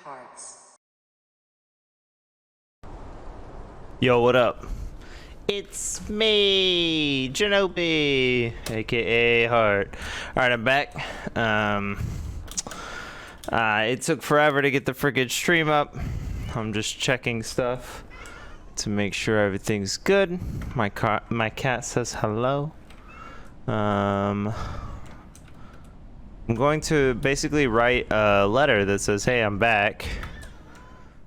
hearts. Yo, what up? It's me, Jeanoopie, aka Heart. Alright, I'm back. It took forever to get the freaking stream up. I'm just checking stuff to make sure everything's good. My cat says hello. I'm going to basically write a letter that says, hey, I'm back.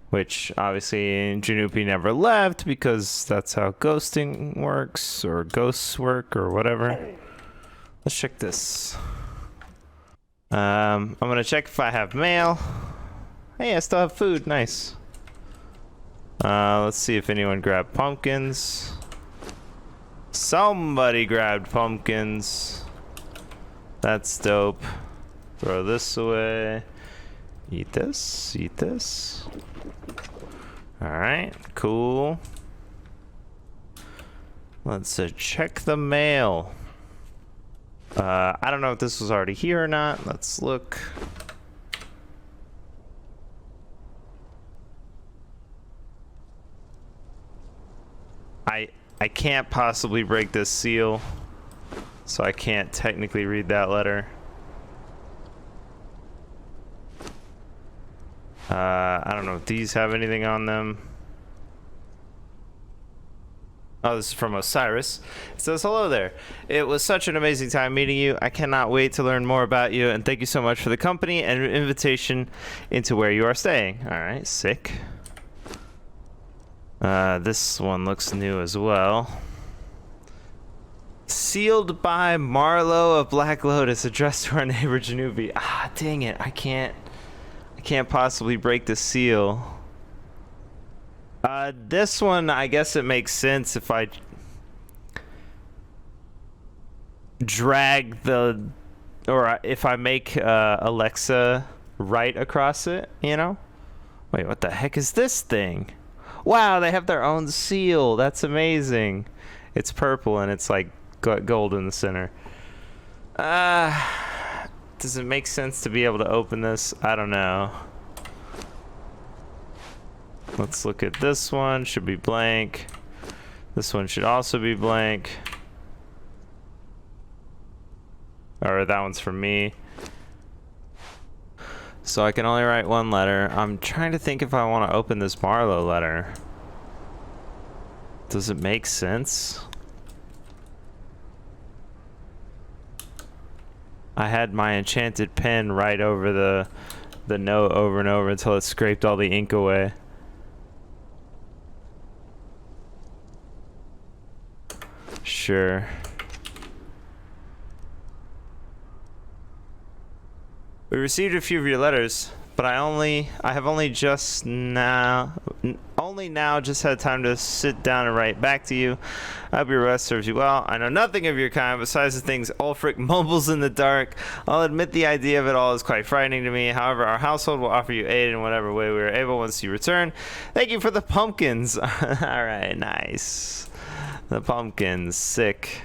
Which, obviously, Jeanoopie never left because that's how ghosting works, or ghosts work, or whatever. Let's check this. I'm gonna check if I have mail. Hey, I still have food. Nice. Let's see if anyone grabbed pumpkins. Somebody grabbed pumpkins. That's dope. Throw this away. Eat this. Eat this. Alright, cool. Let's check the mail. I don't know if this was already here or not. Let's look. I can't possibly break this seal, so I can't technically read that letter. I don't know if these have anything on them. Oh, this is from Osiris. It says, hello there. It was such an amazing time meeting you. I cannot wait to learn more about you, and thank you so much for the company and invitation into where you are staying. All right, sick. This one looks new as well. Sealed by Marlowe of Black Lotus, addressed to our neighbor Jeanoopie. Ah, dang it. I can't possibly break the seal. This one, I guess it makes sense if I drag the, or if I make Alexa write across it, you know? Wait, what the heck is this thing? Wow, they have their own seal. That's amazing. It's purple and it's like gold in the center. Does it make sense to be able to open this? I don't know. Let's look at this one. Should be blank. This one should also be blank. Or that one's for me. So I can only write one letter. I'm trying to think if I want to open this Marlowe letter. Does it make sense? I had my enchanted pen write over the note over and over until it scraped all the ink away. Sure. We received a few of your letters, but I have only now just had time to sit down and write back to you. I hope your rest serves you well. I know nothing of your kind besides the things Ulfric mumbles in the dark. I'll admit the idea of it all is quite frightening to me. However, our household will offer you aid in whatever way we are able once you return. Thank you for the pumpkins. Alright, nice. The pumpkins, sick.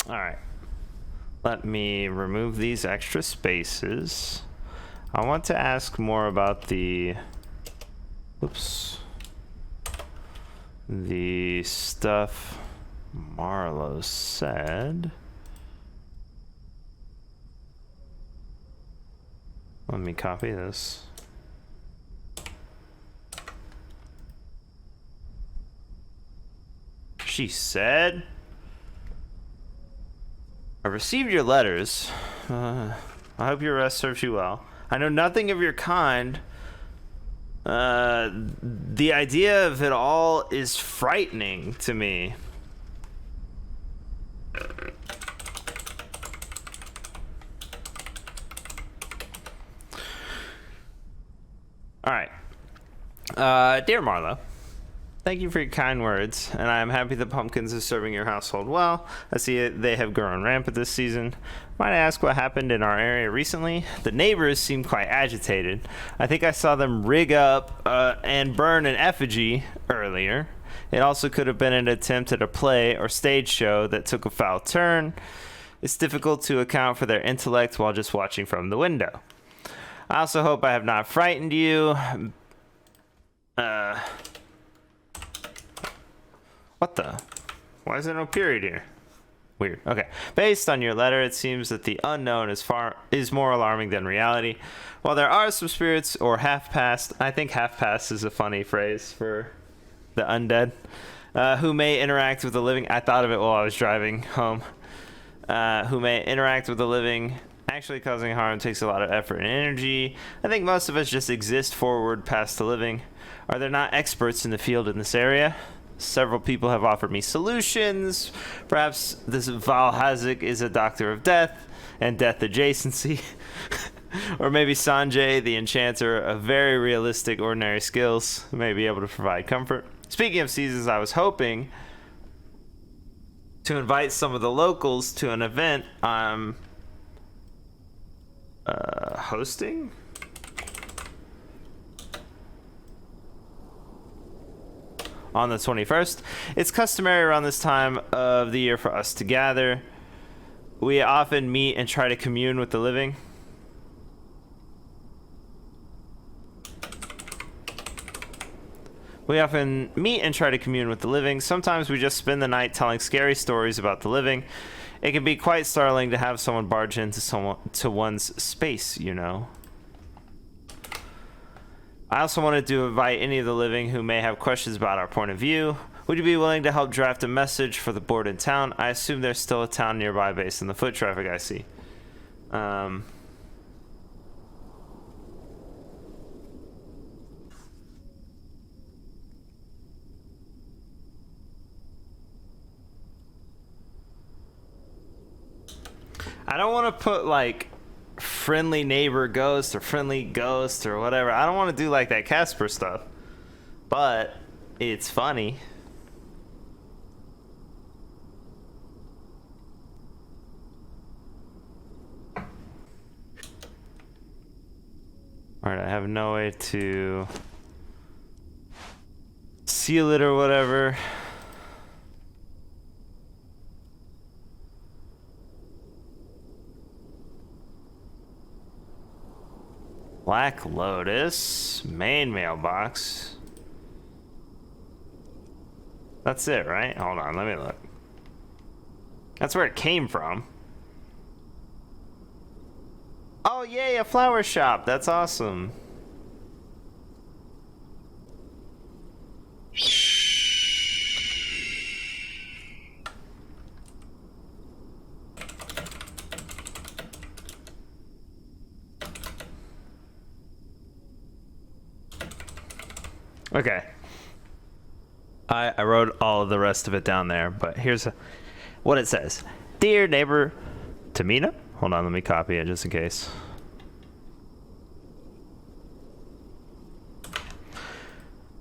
Alright, let me remove these extra spaces. I want to ask more about the, oops, the stuff Marlowe said. Let me copy this. She said, I received your letters. I hope your rest serves you well. I know nothing of your kind. The idea of it all is frightening to me. All right. Dear Marlowe, Thank you for your kind words, and I am happy the pumpkins are serving your household well. I see they have grown rampant this season. Might I ask what happened in our area recently? The neighbors seem quite agitated. I think I saw them rig up and burn an effigy earlier. It also could have been an attempt at a play or stage show that took a foul turn. It's difficult to account for their intellect while just watching from the window. I also hope I have not frightened you. What the? Why is there no period here? Weird. Okay. Based on your letter, it seems that the unknown is more alarming than reality. While there are some spirits or half-past, I think half-past is a funny phrase for the undead, who may interact with the living. I thought of it while I was driving home. Who may interact with the living. Actually causing harm takes a lot of effort and energy. I think most of us just exist forward past the living. Are there not experts in the field in this area? Several people have offered me solutions. Perhaps this Valhazik is a doctor of death and death adjacency. Or maybe Sanjay, the enchanter, of very realistic ordinary skills, may be able to provide comfort. Speaking of seasons, I was hoping to invite some of the locals to an event I'm hosting. On the 21st. It's customary around this time of the year for us to gather. We often meet and try to commune with the living. Sometimes we just spend the night telling scary stories about the living. It can be quite startling to have someone barge into one's space, you know. I also wanted to invite any of the living who may have questions about our point of view. Would you be willing to help draft a message for the board in town? I assume there's still a town nearby based on the foot traffic I see. I don't want to put like friendly neighbor ghost or friendly ghost or whatever. I don't want to do like that Casper stuff, but it's funny. All right, I have no way to seal it or whatever. Black Lotus, main mailbox. That's it, right? Hold on, let me look. That's where it came from. Oh, yay, a flower shop. That's awesome. Okay. I wrote all of the rest of it down there, but here's what it says. Dear neighbor Tamina? Hold on, let me copy it just in case.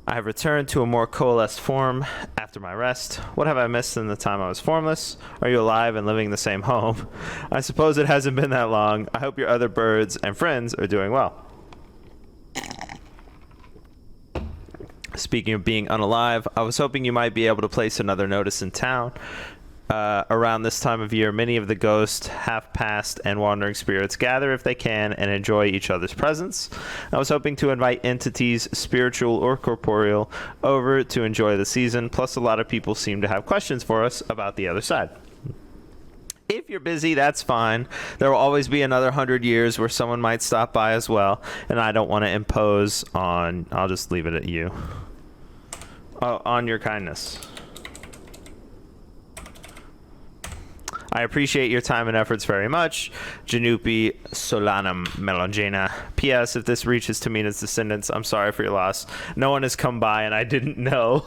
I have returned to a more coalesced form after my rest. What have I missed in the time I was formless? Are you alive and living in the same home? I suppose it hasn't been that long. I hope your other birds and friends are doing well. Speaking of being unalive, I was hoping you might be able to place another notice in town. Around this time of year, many of the ghosts, half-past, and wandering spirits gather if they can and enjoy each other's presence. I was hoping to invite entities, spiritual or corporeal, over to enjoy the season, plus a lot of people seem to have questions for us about the other side. If you're busy, that's fine. There will always be another 100 years where someone might stop by as well, and I don't want to impose on... I'll just leave it at you. Oh, on your kindness. I appreciate your time and efforts very much. Jeanoopie Solanum Melongena. P.S. If this reaches Tamina's descendants, I'm sorry for your loss. No one has come by and I didn't know.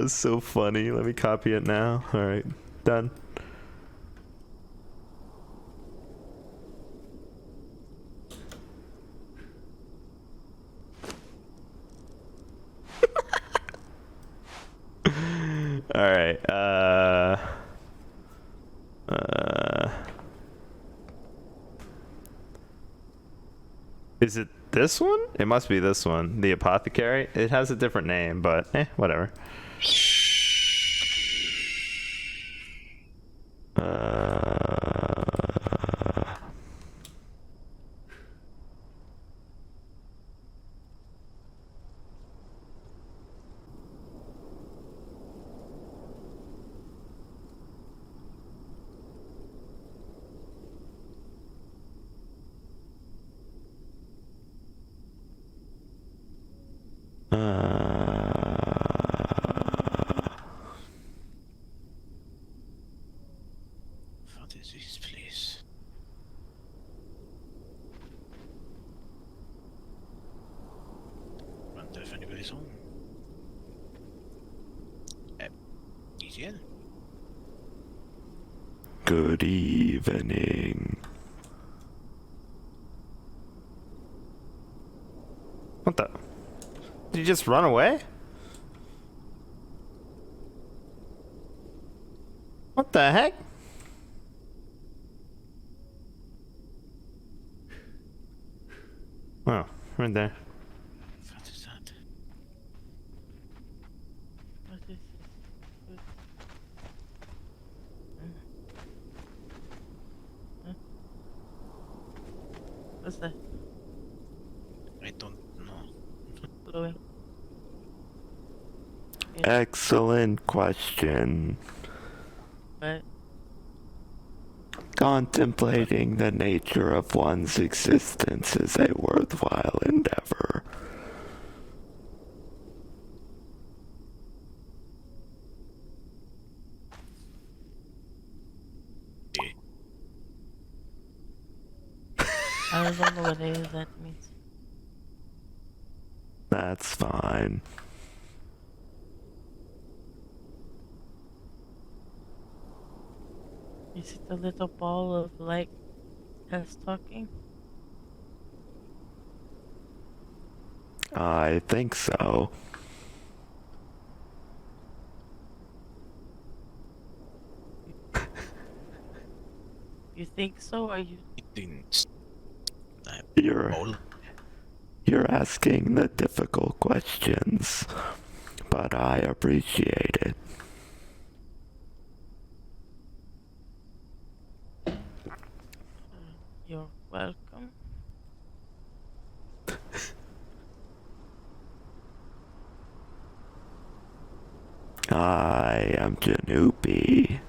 So funny. Let me copy it now. All right, done. Is it this one? It must be this one. The apothecary. It has a different name, but whatever. What is this place? Wonder if anybody's home. Easier. Good evening. What the? Did you just run away? What the heck? Oh, right there. What is that? What is this? What's that? I don't know. Glowing. Excellent question. What? Contemplating the nature of one's existence is a worthwhile endeavor. I don't know what any of that means. That's fine. Is it a little ball of light that's talking? I think so. You think so, or you? It didn't. You're asking the difficult questions, but I appreciate it. You're welcome. I am Jeanoopie.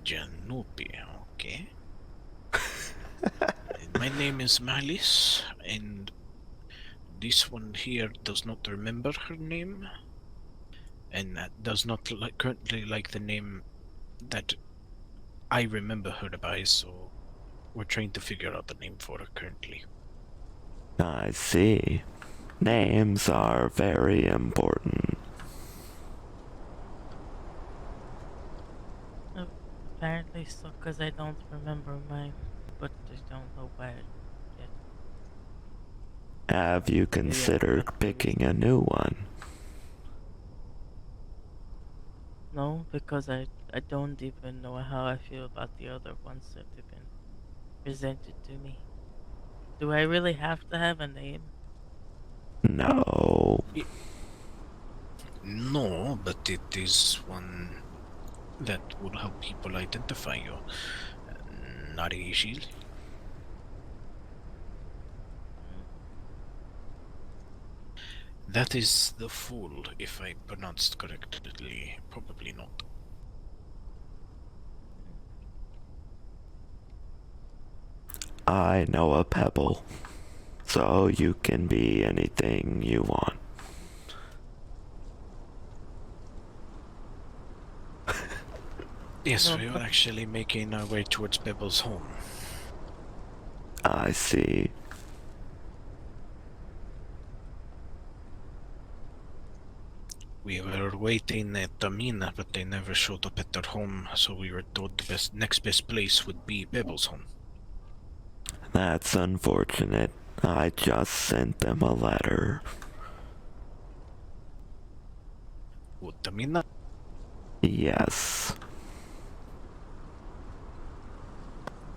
Jeanoopie, okay. My name is Malice, and this one here does not remember her name, and does not currently like the name that I remember her by, so we're trying to figure out the name for her currently. I see. Names are very important. Apparently so, because I don't remember mine, but I don't know why yet. Have you considered picking a new one? No, because I don't even know how I feel about the other ones that have been presented to me. Do I really have to have a name? No. No, but it is one that will help people identify you. Narishil. That is the fool, if I pronounced correctly. Probably not. I know a pebble, so you can be anything you want. Yes, No. we are actually making our way towards Bebble's home. I see. We were waiting at Tamina, but they never showed up at their home, so we were told the next best place would be Bebble's home. That's unfortunate. I just sent them a letter. Would Tamina? Yes.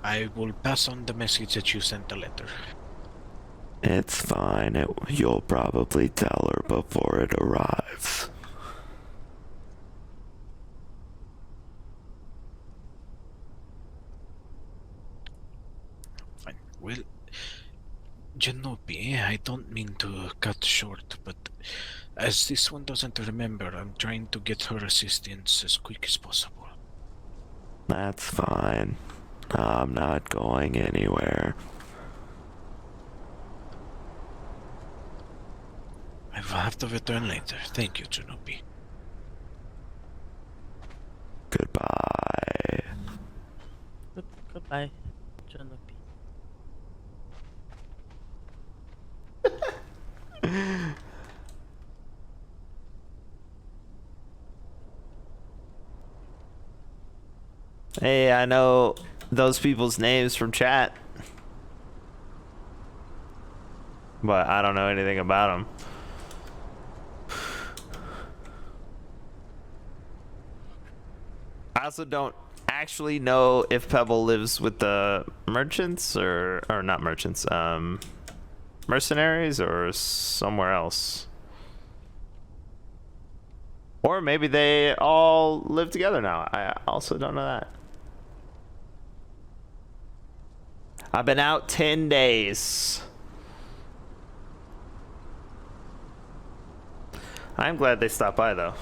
I will pass on the message that you sent the letter. It's fine. You'll probably tell her before it arrives. Fine. Well, Jeanoopie, I don't mean to cut short, but as this one doesn't remember, I'm trying to get her assistance as quick as possible. That's fine. I'm not going anywhere. I will have to return later. Thank you, Jeanoopie. Goodbye. Goodbye, Jeanoopie. Hey, I know those people's names from chat, but I don't know anything about them. I also don't actually know if Pebble lives with the merchants or not merchants, mercenaries or somewhere else. Or maybe they all live together now. I also don't know that. I've been out 10 days. I'm glad they stopped by though.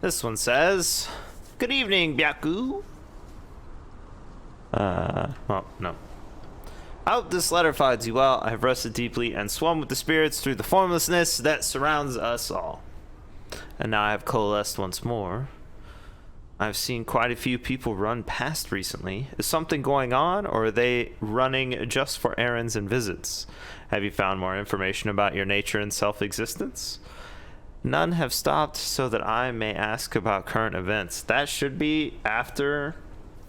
This one says, "Good evening, Byaku." Well, no. I hope this letter finds you well. I have rested deeply and swum with the spirits through the formlessness that surrounds us all. And now I have coalesced once more. I've seen quite a few people run past recently. Is something going on, or are they running just for errands and visits? Have you found more information about your nature and self-existence? None have stopped so that I may ask about current events. That should be after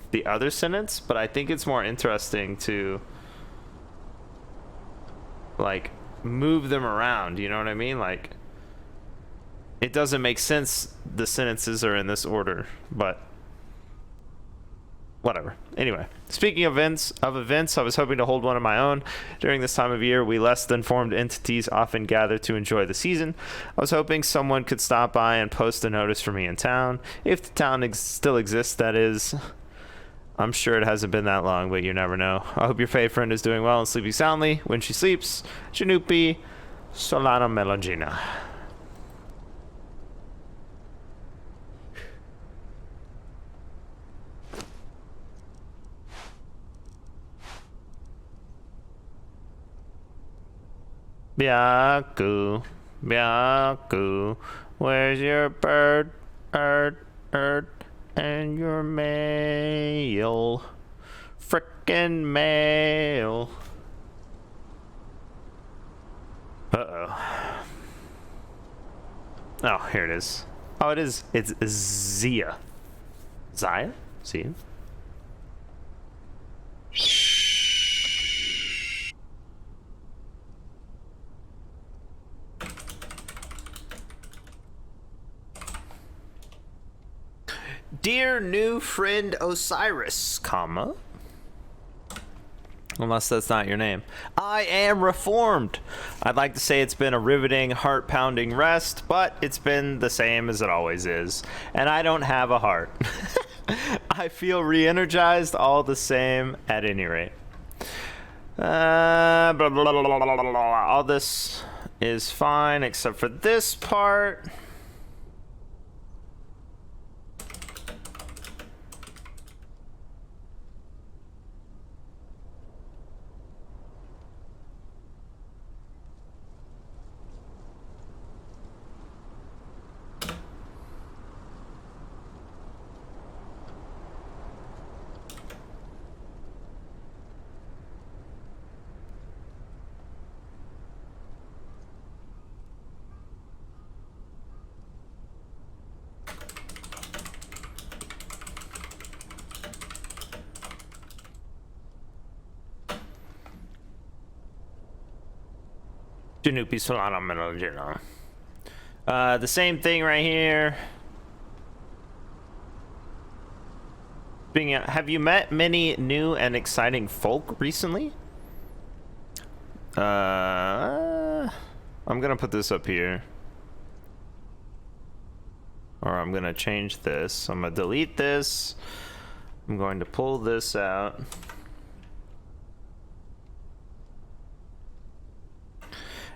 the other sentence, but I think it's more interesting to like move them around, you know what I mean? Like it doesn't make sense the sentences are in this order, but whatever. Anyway, speaking of events, I was hoping to hold one of my own. During this time of year, we less than formed entities often gather to enjoy the season. I was hoping someone could stop by and post a notice for me in town. If the town still exists, that is. I'm sure it hasn't been that long, but you never know. I hope your fey friend is doing well and sleeping soundly when she sleeps. Jeanoopie, Solana Melangina. Byaku, Byaku, where's your bird, and your mail? Frickin' mail. Uh-oh. Oh, here it is. Oh, it is. It's Zia. Zia? Zia? Dear new friend Osiris, comma. Unless that's not your name. I am reformed. I'd like to say it's been a riveting, heart-pounding rest, but it's been the same as it always is. And I don't have a heart. I feel re-energized all the same at any rate. Blah, blah, blah, blah, blah, blah, blah. All this is fine except for this part. Jeanoopie phenomenal, you know. The same thing right here. Have you met many new and exciting folk recently? I'm gonna put this up here. Or I'm gonna change this. I'm gonna delete this. I'm going to pull this out.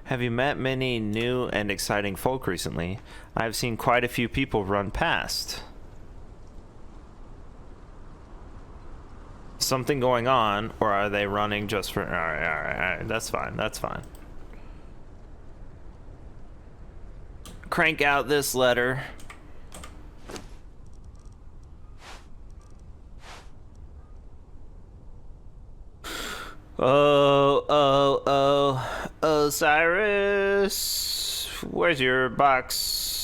Have you met many new and exciting folk recently? I've seen quite a few people run past. Something going on, or are they running just for... Alright, that's fine, that's fine. Crank out this letter. Oh, Osiris, where's your box?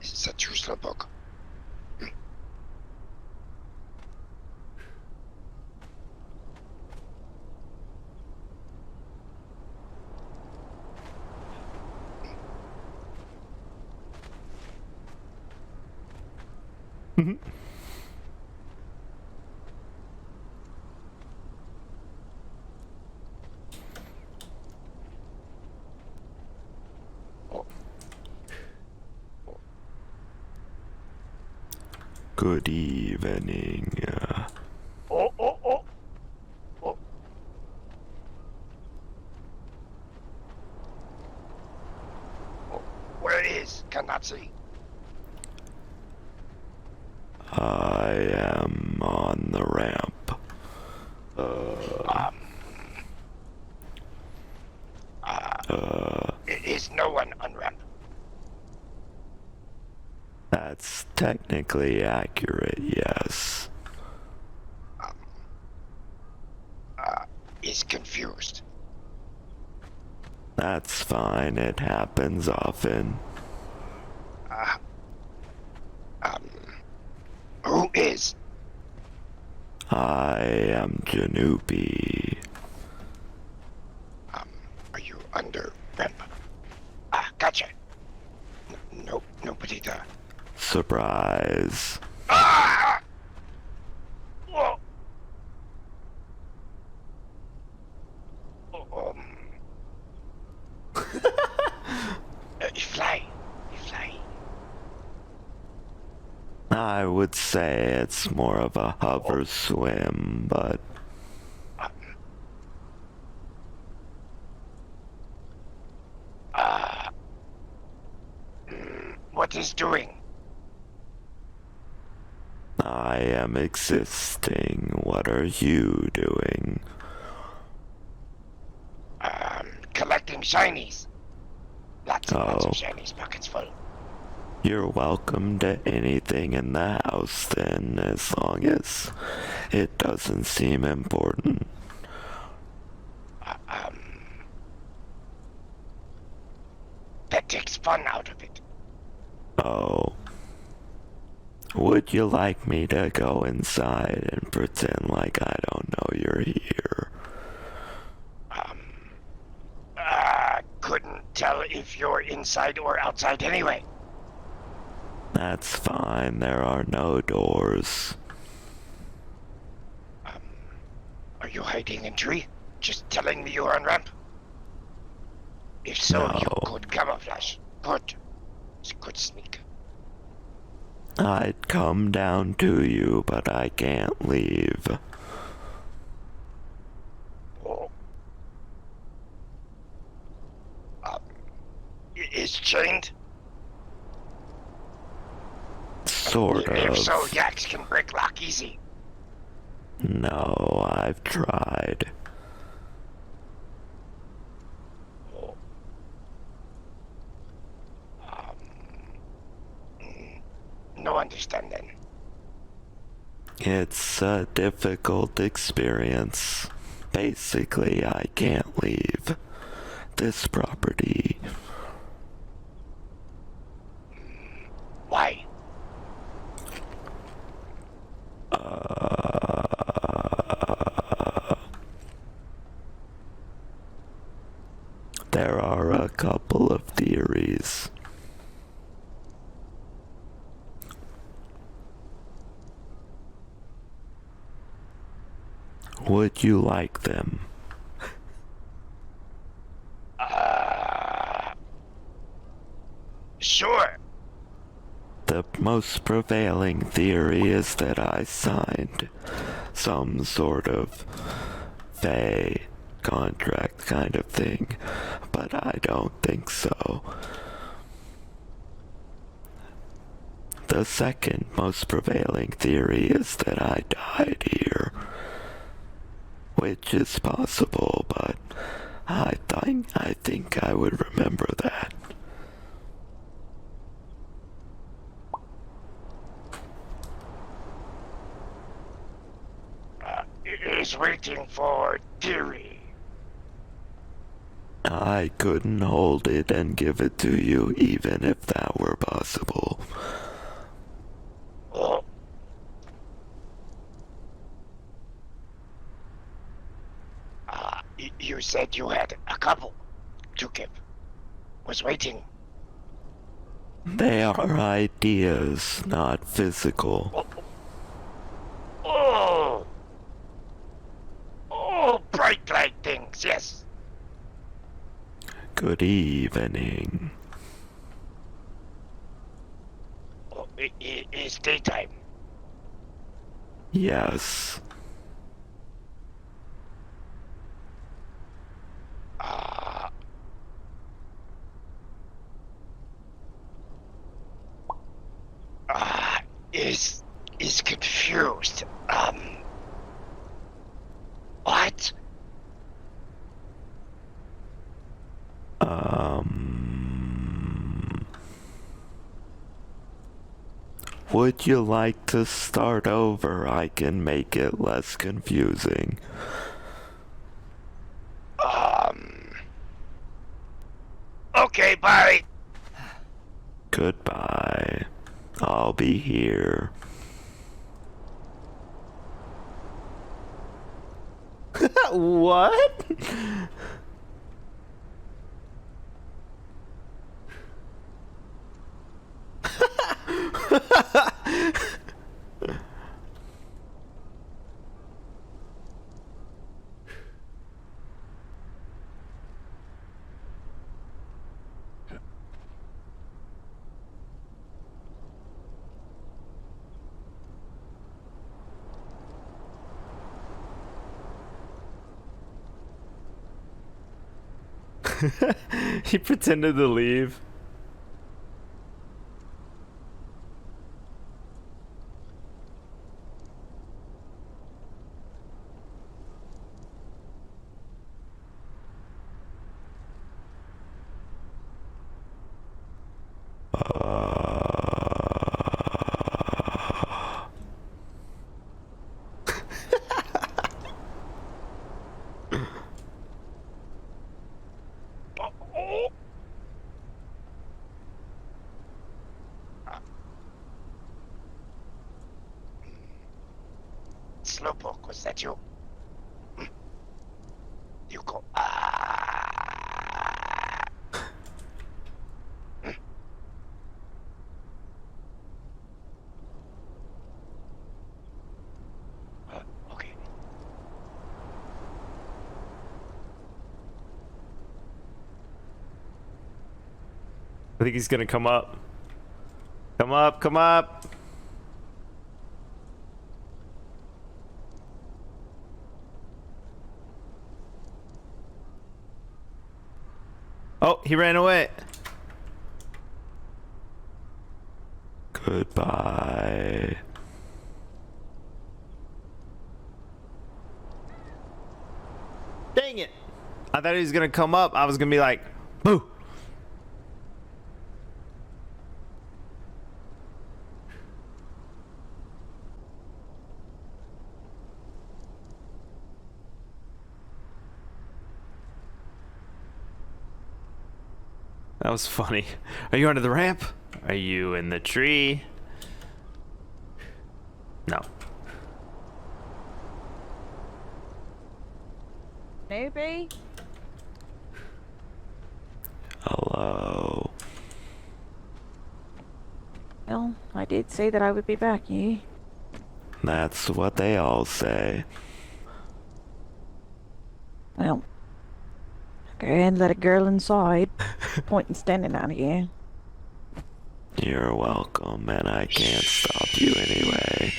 Is that your slowpoke? Good evening. Where is Kanatsi? I am on the ramp. Is no one on ramp? That's technically accurate, yes. Is confused. That's fine, it happens often. Who is? I am Jeanoopie. Are you under ramp? Gotcha. No, nobody there. Surprise. Whoa. You fly. I would say it's more of a hover swim, but What is doing? I am existing. What are you doing? Collecting shinies. Lots and lots of Oh. shinies, pockets full. You're welcome to anything in the house then, as long as It doesn't seem important. That takes fun out of it. Oh. Would you like me to go inside and pretend like I don't know you're here? Couldn't tell if you're inside or outside anyway. That's fine, there are no doors. Are you hiding in tree? Just telling me you're on ramp? If so, you No. could camouflage. Good. It's a good sneak. I'd come down to you, but I can't leave. Oh. Is chained? Sort If of. so, yaks can break lock easy. No, I've tried. Oh. No understand then. It's a difficult experience. Basically, I can't leave this property. Why? There are a couple of theories. Would you like them? Sure. The most prevailing theory is that I signed some sort of Fey contract kind of thing, but I don't think so. The second most prevailing theory is that I died here, which is possible, but I think I would remember that. Is waiting for theory. I couldn't hold it and give it to you even if that were possible. Oh. You said you had a couple to give. Was waiting. They are ideas, not physical. Oh! Oh, bright light things, yes. Good evening. Oh, it's daytime. Yes. Is confused. What? Would you like to start over? I can make it less confusing. Okay, bye. Goodbye. I'll be here. What? He pretended to leave. Slowpoke, was that you? You go. Okay. I think he's gonna come up. Come up, come up. Oh, he ran away. Goodbye. Dang it. I thought he was gonna come up. I was gonna be like, boo. That was funny. Are you under the ramp? Are you in the tree? No. Maybe? Hello. Well, I did say that I would be back, yeah? That's what they all say. Well, go ahead and let a girl inside. Point in standing out here. You're welcome, and I can't stop you anyway.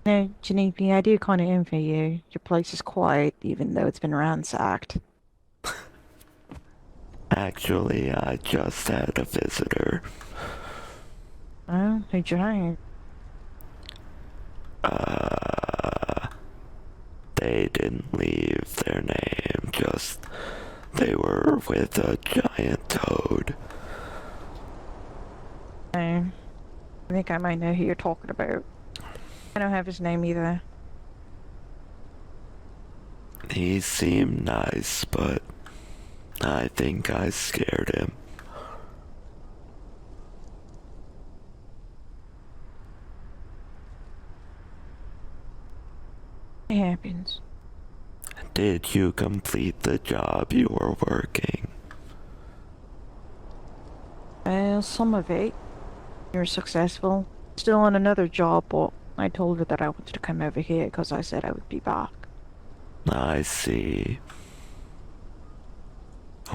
No, Jeanoopie, I do kind of envy you. Your place is quiet, even though it's been ransacked. Actually, I just had a visitor. Oh, who'd you hire? They didn't leave their name, just they were with a giant toad. Oh, I think I might know who you're talking about. I don't have his name either. He seemed nice, but I think I scared him. It happens. Did you complete the job you were working? Well, some of it. You were successful. Still on another job, but I told her that I wanted to come over here because I said I would be back. I see.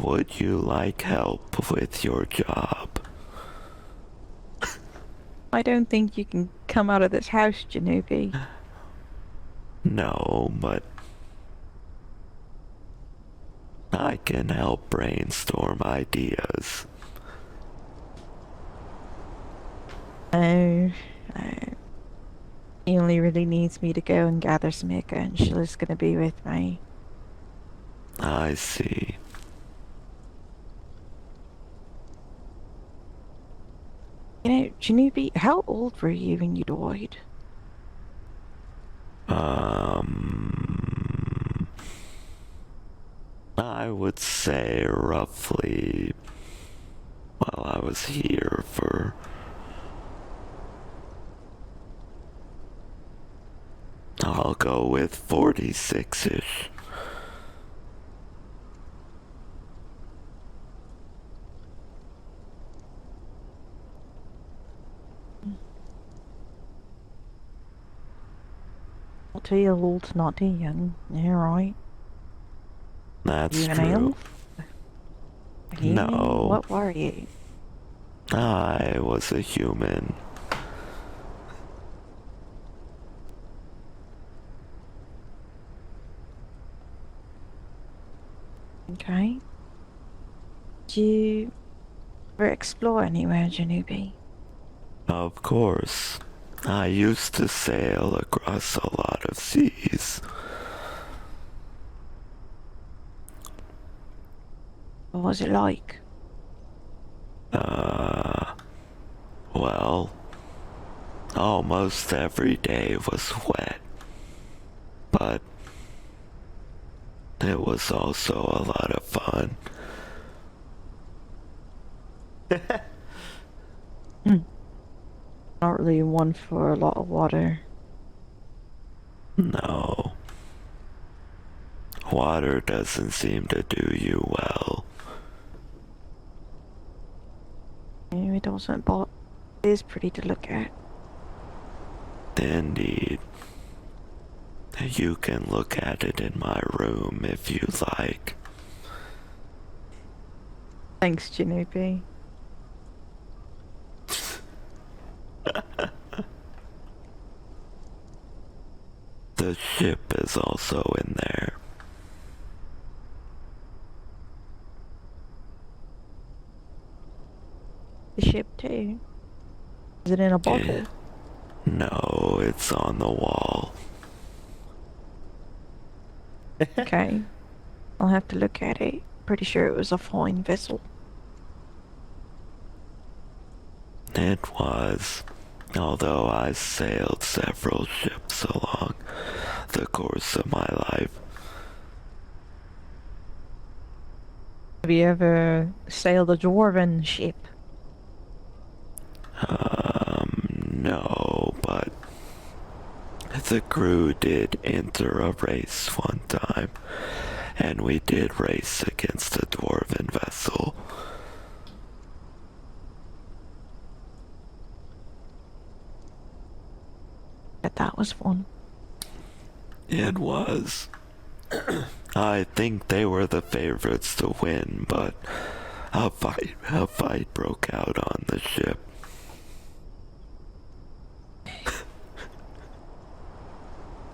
Would you like help with your job? I don't think you can come out of this house, Jeanoopie. No, but I can help brainstorm ideas. Oh, he only really needs me to go and gather some ichor, and Sheila's gonna be with me. I see. You know, Jeanoopie, how old were you when you died? I would say roughly, well, I was here for I'll go with 46-ish. Not too old, not too young. Yeah, right. That's You an true. elf? A human? No. What were you? I was a human. Okay. Did you ever explore anywhere, Jeanoopie? Of course. I used to sail across a lot of seas. What was it like? Well, almost every day was wet. But it was also a lot of fun. Not really one for a lot of water. No. Water doesn't seem to do you well. It doesn't, but it is pretty to look at. Indeed. You can look at it in my room if you like. Thanks, Jeanoopie. The ship is also in there. The ship too. Is it in a bottle? Yeah. No, it's on the wall. Okay. I'll have to look at it. Pretty sure it was a fine vessel. It was. Although I sailed several ships along the course of my life. Have you ever sailed a dwarven ship? No, but the crew did enter a race one time, and we did race against a dwarven vessel. Bet that was fun. It was. I think they were the favorites to win, but a fight broke out on the ship.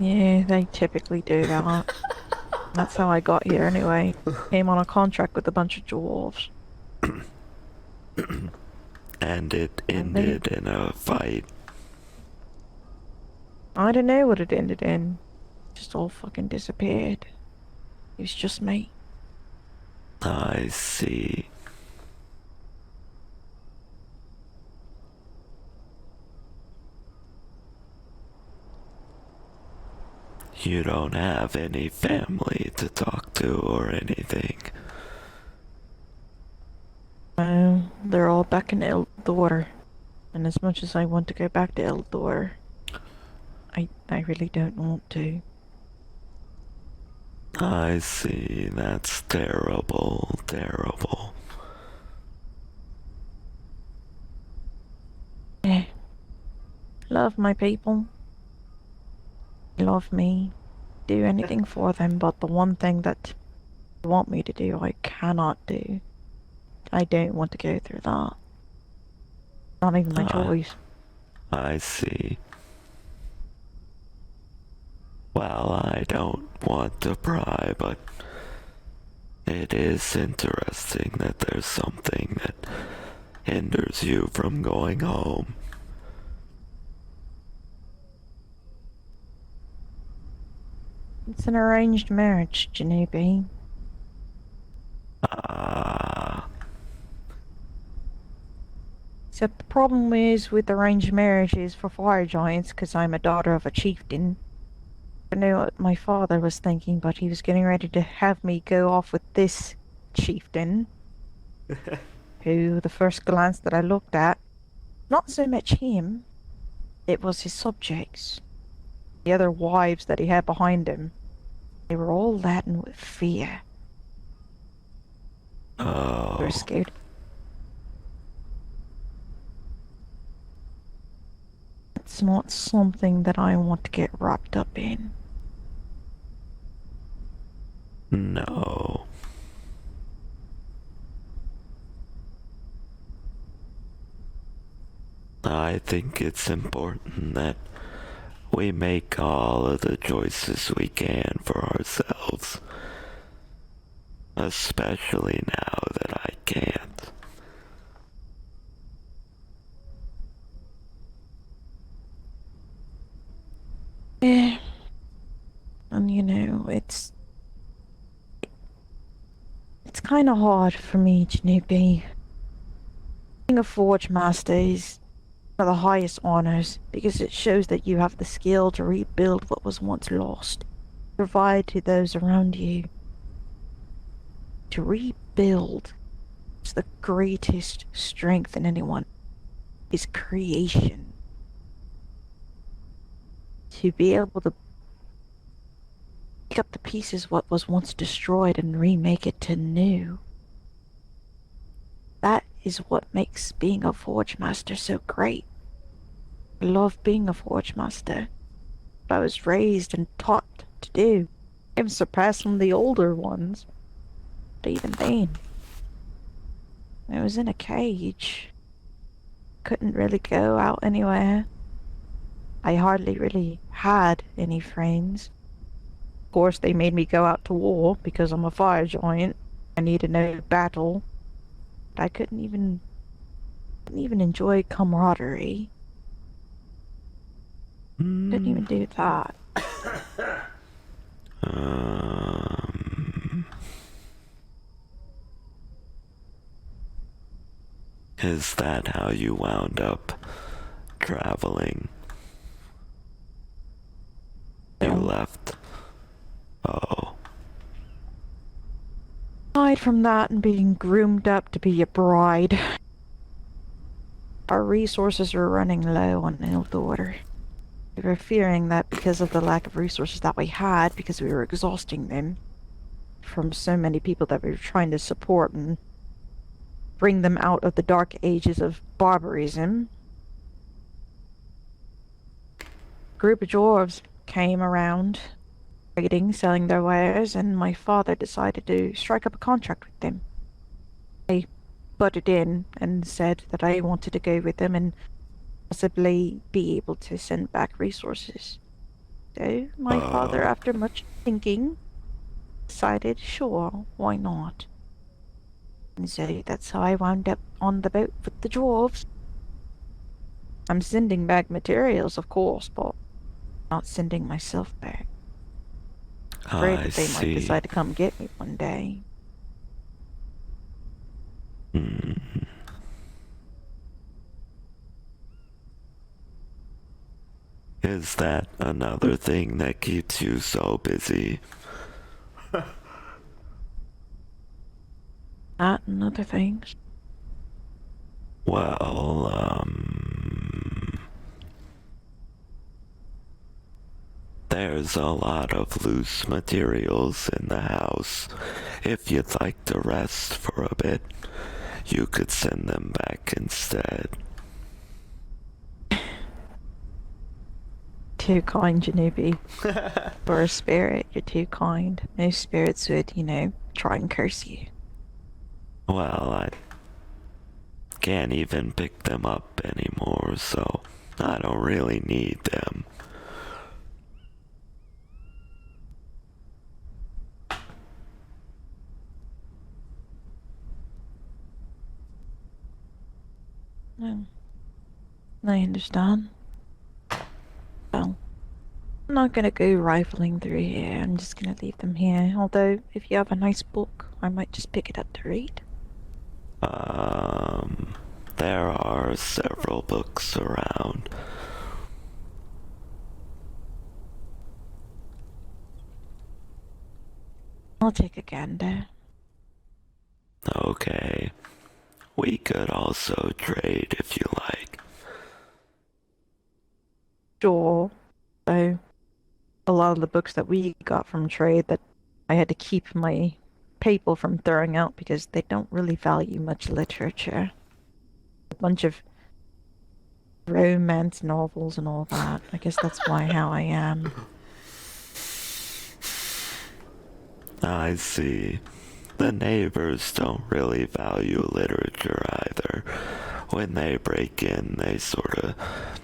Yeah, they typically do that. That's how I got here anyway. Came on a contract with a bunch of dwarves. And it ended in a fight. I don't know what it ended in. Just all fucking disappeared. It was just me. I see. You don't have any family to talk to or anything. They're all back in Eldor. And as much as I want to go back to Eldor, I really don't want to. I see. That's terrible, terrible. Yeah. Love my people. Love me. Do anything for them, but the one thing that they want me to do, I cannot do. I don't want to go through that. Not even my choice. I see. Well, I don't want to pry, but it is interesting that there's something that hinders you from going home. It's an arranged marriage, Jeanoopie. Except the problem is with arranged marriages for fire giants, because I'm a daughter of a chieftain. I know what my father was thinking, but he was getting ready to have me go off with this chieftain. Who, the first glance that I looked at, not so much him, it was his subjects. The other wives that he had behind him. They were all laden with fear. Oh. They were scared. It's not something that I want to get wrapped up in. No. I think it's important that we make all of the choices we can for ourselves. Especially now that I can't. Yeah. And you know, it's kind of hard for me, Jeanoopie. Being a Forge Master is one of the highest honors because it shows that you have the skill to rebuild what was once lost. Provide to those around you. To rebuild It's the greatest strength in anyone is creation. To be able to pick up the pieces what was once destroyed and remake it to new. That is what makes being a Forge Master so great. I love being a Forge Master. I was raised and taught to do. I'm surpassing the older ones. But even then, I was in a cage. Couldn't really go out anywhere. I hardly really had any friends. Of course, they made me go out to war because I'm a fire giant. I needed no battle. But I couldn't even enjoy camaraderie. Couldn't even do that. Is that how you wound up traveling? You No. left. Oh. Aside from that and being groomed up to be a bride, our resources were running low on Eldor. We were fearing that because of the lack of resources that we had, because we were exhausting them from so many people that we were trying to support and bring them out of the dark ages of barbarism. A group of dwarves came around, trading, selling their wares, and my father decided to strike up a contract with them. I butted in and said that I wanted to go with them and possibly be able to send back resources. So my father, after much thinking, decided, sure, why not? And so that's how I wound up on the boat with the dwarves. I'm sending back materials, of course, but not sending myself back. Afraid I that they might see. decide to come get me one day. Is that another thing that keeps you so busy? That and other things. Well, there's a lot of loose materials in the house. If you'd like to rest for a bit, you could send them back instead. Too kind, Jeanoopie. For a spirit, you're too kind. Most spirits would, try and curse you. Well, I can't even pick them up anymore, so I don't really need them. No. I understand. Well, I'm not gonna go rifling through here. I'm just gonna leave them here. Although, if you have a nice book, I might just pick it up to read. There are several books around. I'll take a gander. Okay. We could also trade if you like. Sure. So, a lot of the books that we got from trade that I had to keep my people from throwing out because they don't really value much literature. A bunch of romance novels and all that. I guess that's why how I am. I see. The neighbors don't really value literature either. When they break in, they sorta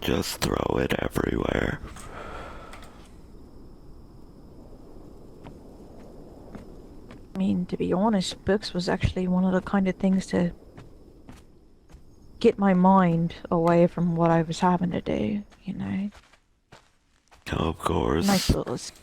just throw it everywhere. I mean, to be honest, books was actually one of the kind of things to get my mind away from what I was having to do, Of course. Nice little escape.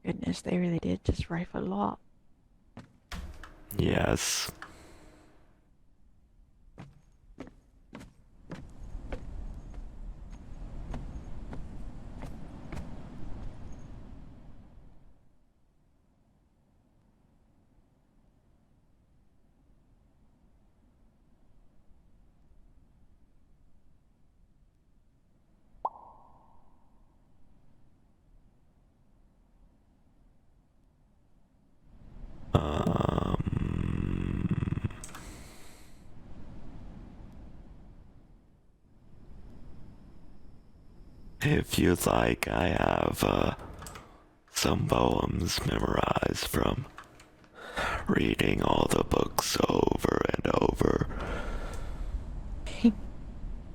Goodness, they really did just rifle a lot. Yes. If you'd like, I have some poems memorized from reading all the books over and over.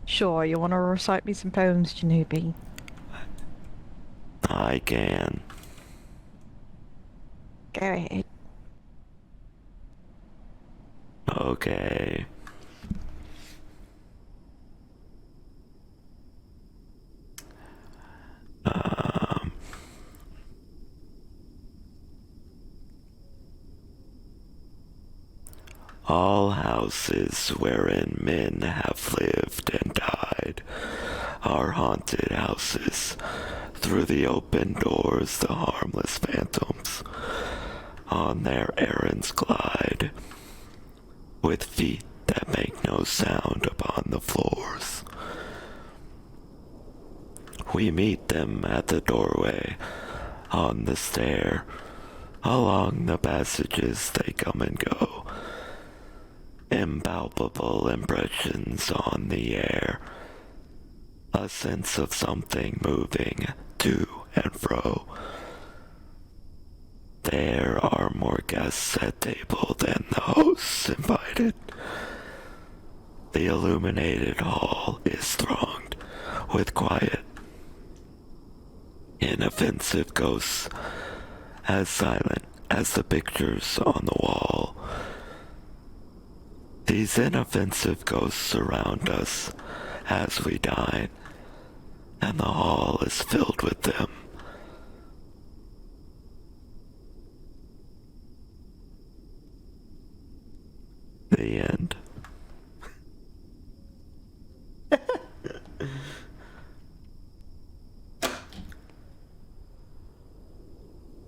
Sure, you want to recite me some poems, Jeanoopie? I can. Go ahead. Okay. All houses wherein men have lived and died are haunted houses. Through the open doors the harmless phantoms on their errands glide, with feet that make no sound upon the floors. We meet them at the doorway, on the stair, along the passages they come and go. Impalpable impressions on the air, a sense of something moving to and fro. There are more guests at table than the hosts invited. The illuminated hall is thronged with quiet, inoffensive ghosts, as silent as the pictures on the wall. These inoffensive ghosts surround us as we dine, and the hall is filled with them. The end.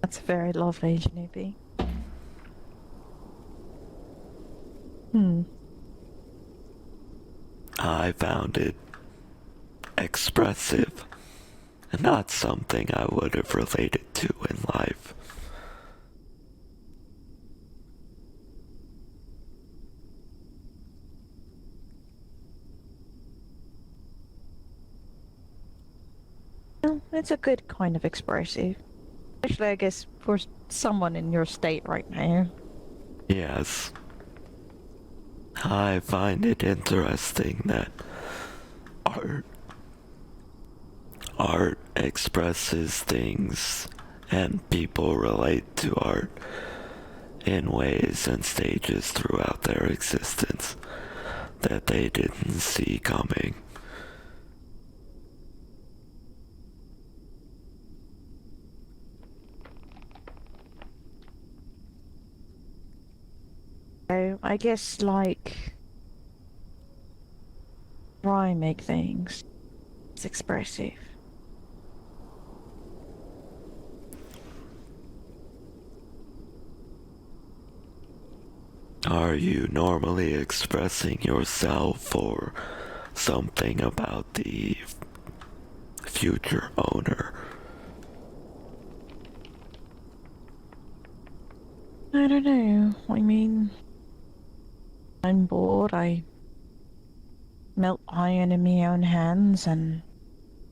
That's very lovely, Jeanoopie. I found it expressive, and not something I would have related to in life. Well, it's a good kind of expressive. Especially, I guess, for someone in your state right now. Yes. I find it interesting that art expresses things and people relate to art in ways and stages throughout their existence that they didn't see coming. So, I guess, like, try and make things. It's expressive. Are you normally expressing yourself or something about the future owner? I don't know. I mean, I'm bored. I melt iron in my own hands and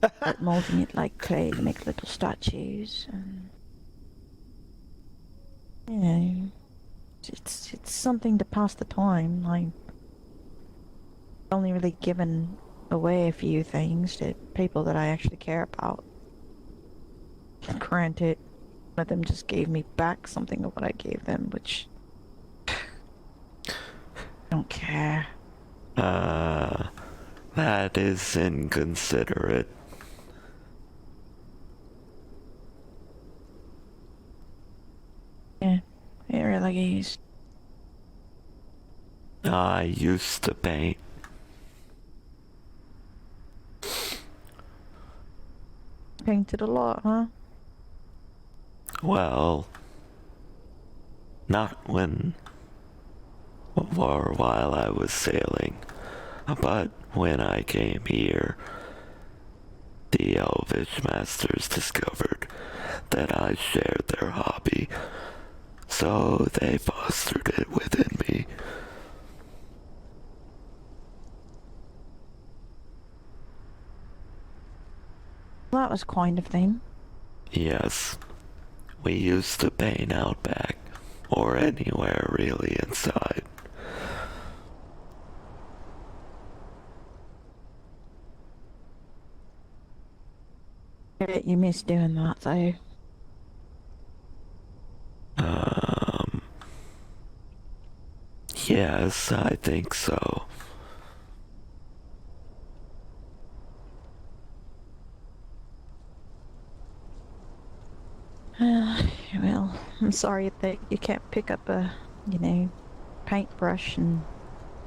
start molding it like clay to make little statues. And you know, it's something to pass the time. I've only really given away a few things to people that I actually care about. Granted, one of them just gave me back something of what I gave them, which I don't care. That is inconsiderate. Yeah, it really is. I used to paint. Painted a lot, huh? Well, not when or while I was sailing, but when I came here, the Elvish Masters discovered that I shared their hobby, so they fostered it within me. That was kind of them. Yes, we used to paint out back, or anywhere really inside. I bet you miss doing that, though. Yes, I think so. Well, I'm sorry that you can't pick up a, paintbrush and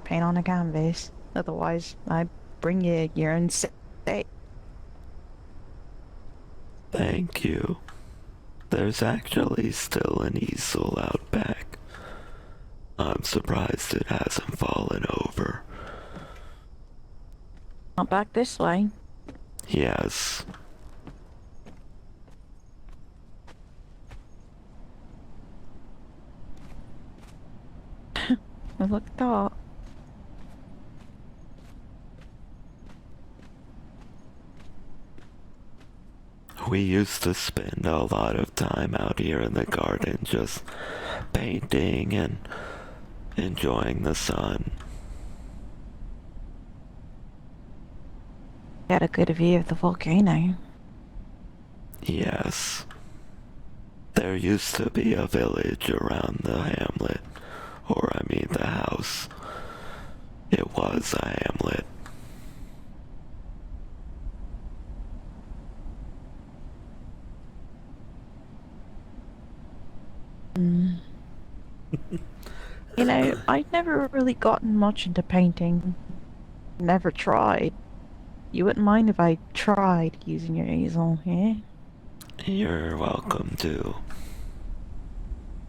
paint on a canvas. Otherwise, I'd bring you your own set. Thank you. There's actually still an easel out back. I'm surprised it hasn't fallen over. Not back this way. Yes. I looked up. We used to spend a lot of time out here in the garden just painting and enjoying the sun. Got a good view of the volcano. Yes. There used to be a village around the hamlet, or I mean the house. It was a hamlet. I'd never really gotten much into painting. Never tried. You wouldn't mind if I tried using your easel, yeah? You're welcome to.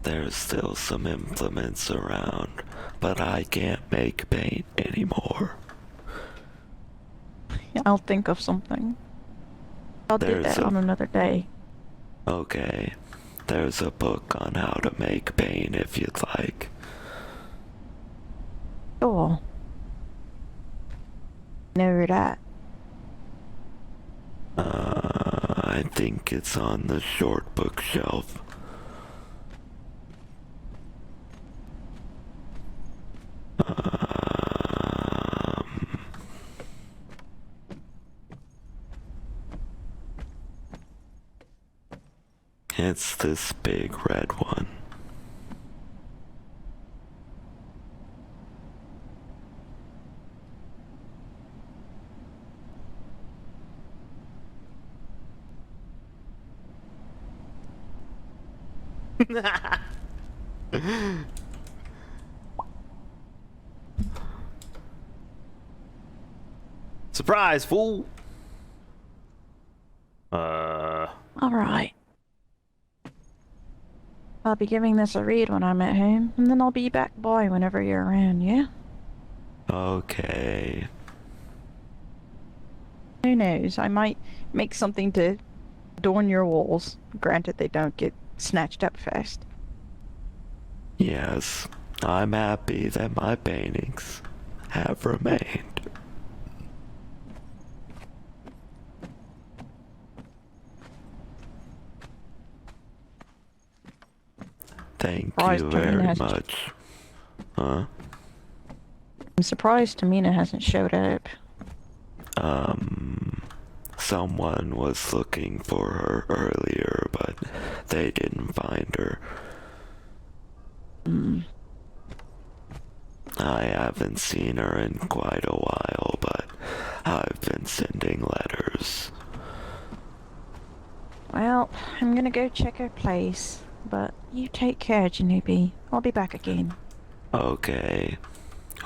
There's still some implements around, but I can't make paint anymore. I'll think of something. I'll do There's that a- on another day. Okay, there's a book on how to make paint if you'd like. Cool. Never that. I think it's on the short bookshelf. It's this big red one. Surprise, fool! Alright. I'll be giving this a read when I'm at home, and then I'll be back by whenever you're around, yeah? Okay. Who knows, I might make something to adorn your walls. Granted, they don't get snatched up fast. Yes, I'm happy that my paintings have remained. Thank Surprised you Tamina very hasn't- much. Huh? I'm surprised Tamina hasn't showed up. Someone was looking for her earlier, but they didn't find her. I haven't seen her in quite a while, but I've been sending letters. Well, I'm gonna go check her place, but you take care, Jeanoopie. I'll be back again. Okay.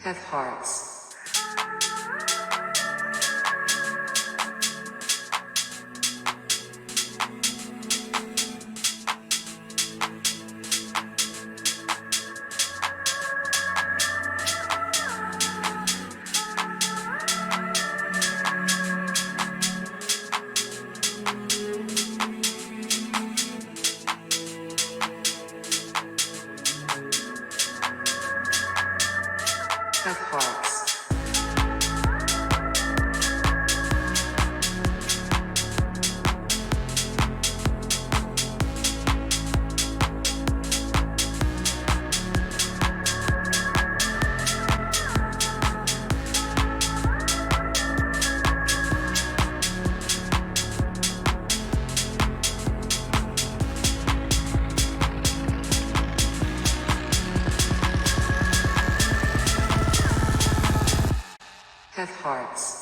Have hearts. Have hearts. Have hearts.